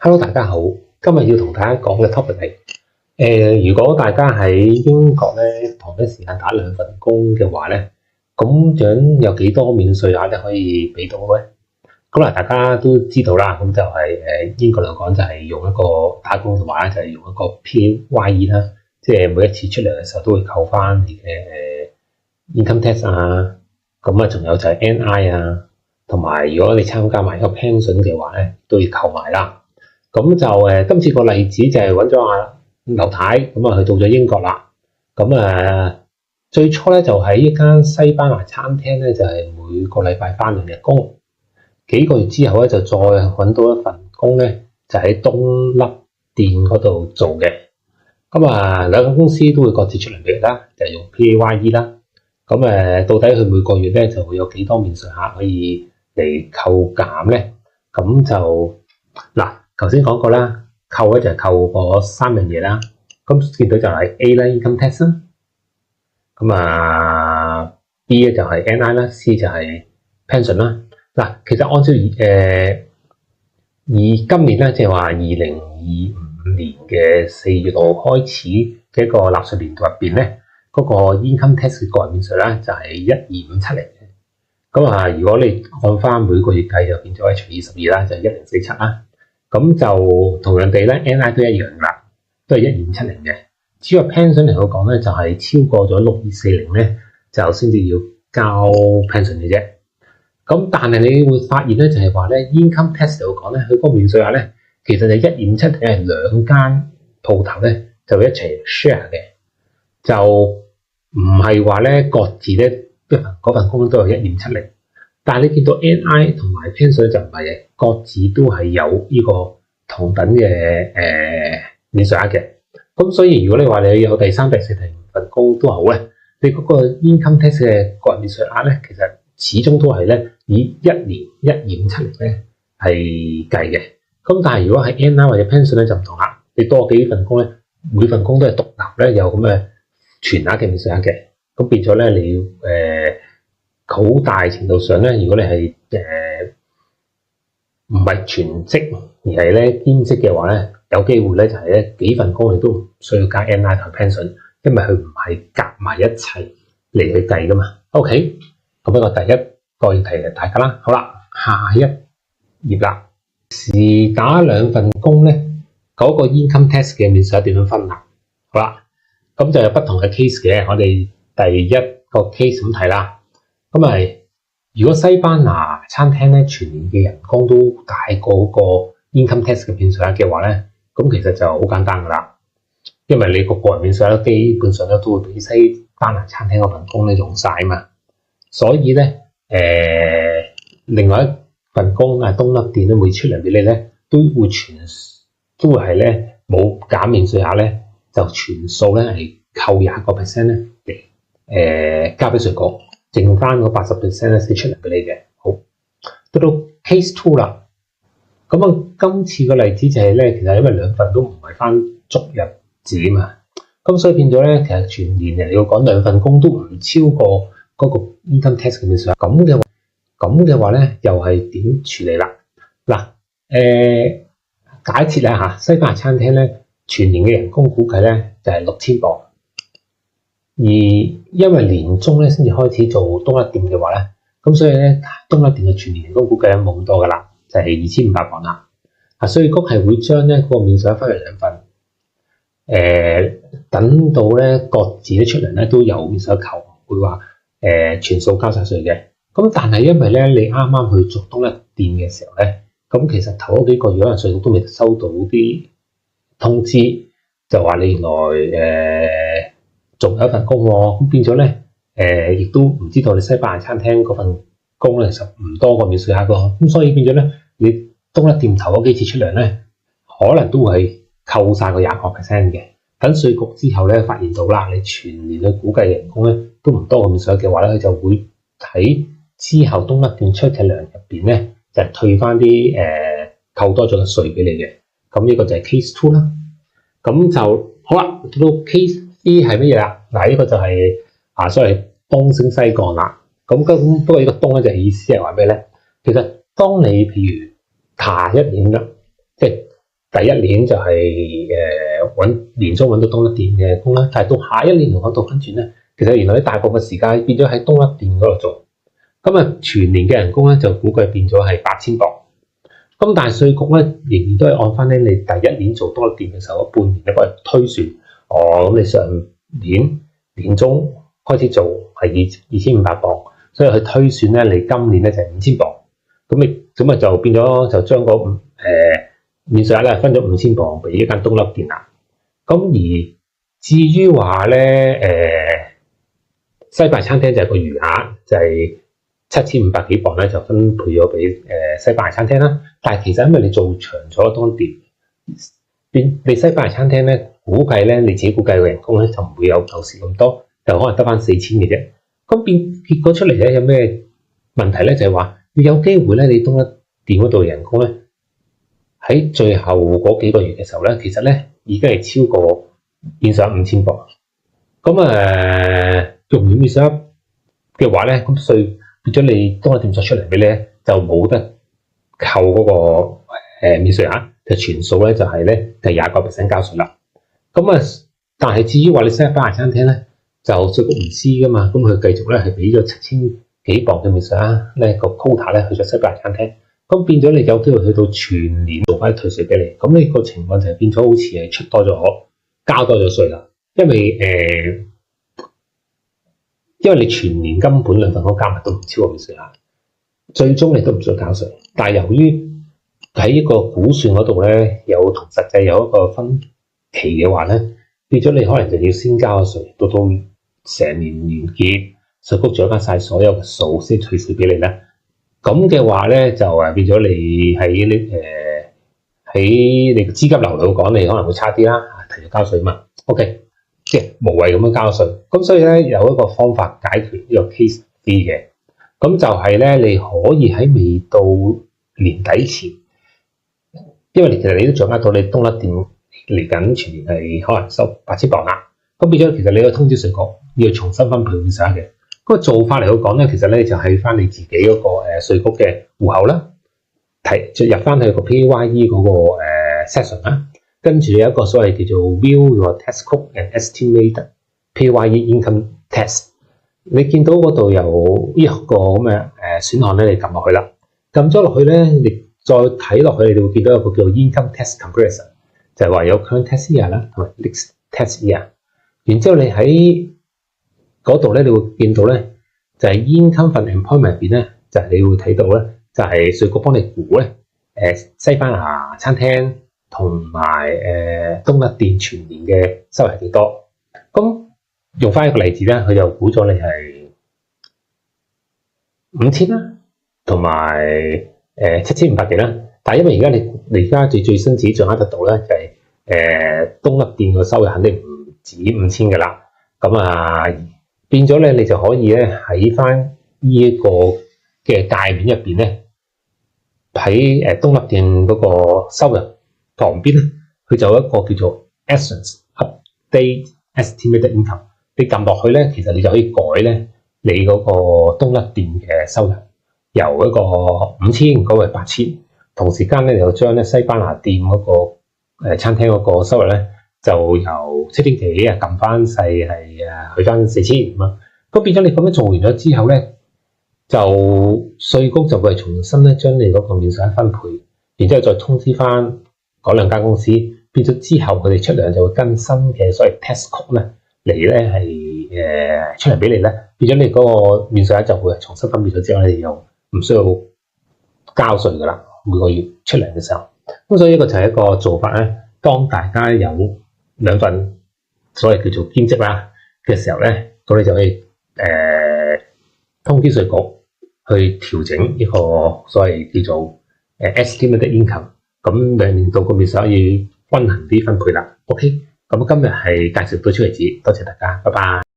Hello，大家好，今日要同大家講嘅 topic 係，如果大家喺英國咧同一時間打兩份工嘅話咧，咁樣有幾多免稅額咧可以俾到咧？咁嗱，大家都知道啦，咁就係英國嚟講就係用一個打工嘅話咧，就係用一個 PAYE 啦，即係每一次出糧嘅時候都會扣翻你嘅income tax 啊，咁啊仲有就係 NI 啊，同埋如果你參加埋一個 pension 嘅話咧，都要扣埋啦。咁就今次個例子就係揾咗阿劉太，咁啊去到咗英國啦。咁最初咧就喺一間西班牙餐廳咧，就係每個禮拜返2日工。幾個月之後咧就再揾到一份工咧，就喺東粒店嗰度做嘅。咁兩間公司都會各自出糧俾你啦，就係用 PAYE 啦。咁到底佢每個月咧就會有幾多免稅額可以嚟扣減咧？咁就嗱。頭先講過啦，扣咧就係扣嗰3樣嘢啦。咁見到就係 A 啦 income tax 啦，咁B 咧就係 NI 啦，C 就係 pension 啦。嗱，其實按照以今年咧，即係話2025年嘅4月號開始嘅一個納稅年度入邊咧，嗰個 income tax 嘅個人免稅咧就係12570嘅。咁如果你按翻每個月計就變咗係除以12啦，就係1047啦。咁就同樣地咧 ，NI 都一樣啦，都係12570嘅。至於 pension 嚟講咧，就係超過咗6240咧，就先至要交 pension 嘅啫。咁但係你會發現咧，就係話咧 income tax 嚟講咧，佢嗰個免稅額咧，其實就12570係兩間鋪頭咧就一齊 share 嘅，就唔係話咧各自咧嗰份工都有12570。但係你見到 NI 同埋 pension 就唔係嘅，各自都係有呢個同等嘅免稅額嘅。咁所以如果你話你有第3、第4、第5份工都好咧，你嗰個 income tax 嘅個人免稅額咧，其實始終都係咧以1年12570咧係計嘅。咁但係如果係 NI 或者 pension 咧就唔同啦，你多幾份工咧，每份工都係獨立咧有咁嘅全額嘅免稅額嘅。咁變咗咧你要好大程度上咧，如果你係唔係全職而係咧兼職嘅話咧，有機會咧就係咧幾份工你都唔需要加 NI 同 pension， 因為佢唔係夾埋一齊嚟去計噶嘛。OK， 咁呢個第一個要提大家啦。好啦，下一頁啦，是打兩份工咧，嗰個 income tax 嘅免稅額點樣分啊？好啦，咁就有不同嘅 case 嘅。我哋第一個 case 咁睇啦。咁如果西班牙餐廳咧全年嘅人工都大過嗰個 income tax 嘅免稅額嘅話咧，咁其實就好簡單噶啦，因為你個人免稅額基本上咧都會俾西班牙餐廳嗰份工咧用晒啊嘛，所以咧另外一份工東粒店咧會出糧俾你咧，都會係咧冇減免稅額咧，就全數咧係扣20% 咧嚟交俾稅局。剩翻個80% 咧先出嚟俾你嘅。好，到 case 2啦。咁今次個例子就係咧，其實因為兩份都唔係翻足日子嘛，咁所以變咗咧，其實全年嚟講兩份工都唔超過嗰個 income tax 嘅免稅。咁嘅話咧，又係點處理啦？嗱，假設啦西班牙餐廳咧全年嘅人工估計咧就係6000磅。而因為年中咧先至開始做東粒店嘅話咧，咁所以咧東粒店嘅全年人工估計冇咁多噶啦，就係2500磅啦。稅局係會將咧嗰個免稅額分為兩份，等到咧各自咧出糧咧都有免稅扣，會話全數交晒稅嘅。咁但係因為咧你啱啱去做東粒店嘅時候咧，咁其實頭嗰幾個月可能稅局都未收到啲通知，就話你原來仲有一份工喎，咁變咗咧，亦都唔知道你西班牙餐廳嗰份工咧，其實唔多過免稅額㗎，咁所以變咗咧，你東粒店頭嗰幾次出糧咧，可能都會扣晒個20% 嘅。等稅局之後咧，發現到啦，你全年嘅估計人工咧都唔多過免稅額嘅話咧，佢就會喺之後東粒店出嘅糧入邊咧，就退翻啲扣多咗嘅稅俾你嘅。咁呢個就係 case 2啦。咁就好啦，到 case D 係乜嘢啦？嗱，呢個就係所謂東升西降啦。咁不過呢個東咧就係意思係話咩咧？其實當你譬如下一年啦，即係第一年就係年中揾到東粒電嘅工啦，但係到下一年同我倒翻轉咧，其實原來你大部分時間變咗喺東粒電嗰度做，咁啊全年嘅人工咧就估計變咗係8000磅。咁但係稅局咧仍然都係按翻咧你第一年做多粒電嘅時候半年咧幫你推算，咁你上年年中開始做係2500磅，所以佢推算咧你今年咧就係5000磅，咁啊就變咗就將個免稅額咧分咗5000磅俾一間東粒電啦。咁而至於話咧西班牙餐廳就係個餘額就係7500幾磅咧就分配咗俾西班牙餐廳啦。但係其實因為你做長咗東粒電，你西班牙餐廳咧估計咧你自己估計嘅人工咧就唔會有舊時咁多，就可能得翻4000嘅啫。咁結果出嚟咧有咩問題咧？就係話有機會咧你東粒電嗰度嘅人工咧喺最後嗰幾個月嘅時候咧，其實咧已經係超過免稅額5000磅。咁用免稅額嘅話咧，咁稅變咗你東粒電作出嚟俾你咧就冇得扣嗰個免稅額，就全數咧就係咧就20% 交稅啦。但係至於話你西班牙餐廳咧，就稅局唔知噶嘛，咁佢繼續咧係俾咗7000幾磅嘅免稅額咧個 quota 咧去咗西班牙餐廳，咁變咗你有機會去到全年做翻退稅俾你，咁呢個情況就係變咗好似係出多咗交多咗稅啦，因為你全年根本兩份工加埋都唔超過免稅額，最終你都唔需要交稅。但係由於喺呢個估算嗰度咧有同實際有一個分歧嘅話咧，變咗你可能就要先交稅，到成年完結，稅局掌握晒所有嘅數先退稅俾你咧。咁嘅話咧就變咗你喺你嘅資金流嚟講，你可能會差啲啦，提早交稅嘛。OK。即係無謂咁樣交稅，咁所以咧有一個方法解決呢個 case 啲嘅，咁就係咧你可以喺未到年底前，因為其實你都掌握到你東粒電嚟緊全年係可能收8000磅啦，咁變咗其實你可以通知稅局要重新分配免稅額嘅。嗰個做法嚟講咧，其實咧就喺翻你自己嗰個稅局嘅戶口啦，入翻去個 PAYE 嗰個section 啦。跟住有一個所謂叫做 View Your Tax Code and Estimate PAYE Income Tax， 你見到嗰度有呢個咁嘅選項咧，你撳落去啦。撳咗落去咧，你再睇落去，你會見到有個叫 Income Tax Comparison， 就係話有 Current Tax Year 啦，同埋 Next Tax Year。然之後你喺嗰度咧，你會見到咧，就係 Income from Employment 入邊咧，就係你會睇到咧，就係稅局幫你估咧，西班牙餐廳同埋東粒電全年嘅收入係幾多？咁用翻一個例子咧，佢就估咗你係5000啦，同埋7500幾啦。但係因為而家你而家最新自己掌握得到咧，就係東粒電個收入肯定唔止5000㗎啦。咁變咗咧，你就可以咧喺翻呢一個嘅界面入邊咧，喺東粒電嗰個收入旁邊咧，佢就有一個叫做 Essence Update Estimated Income。你撳落去咧，其實你就可以改咧你嗰個東粒電嘅收入，由一個5000改為8000。同時間咧，就將咧西班牙店嗰個餐廳嗰個收入咧，就由7000幾撳翻細係去翻4000咁啊。咁變咗你咁樣做完咗之後咧，就稅局就會重新咧將你嗰個免稅額分配，然之後再通知翻嗰兩間公司，變咗之後佢哋出糧就會跟新嘅所謂 tax code 咧嚟咧係出嚟俾你咧，變咗你嗰個免稅額就會重新分配咗之後，你又唔需要交稅噶啦，每個月出糧嘅時候。咁所以呢個就係一個做法咧，當大家有兩份所謂叫做兼職啦嘅時候咧，咁你就可以通知稅局去調整呢個所謂叫做estimated income， 咁兩年度個免稅額要均衡啲分配啦。OK，咁今日係介紹到此為止，多謝大家，拜拜。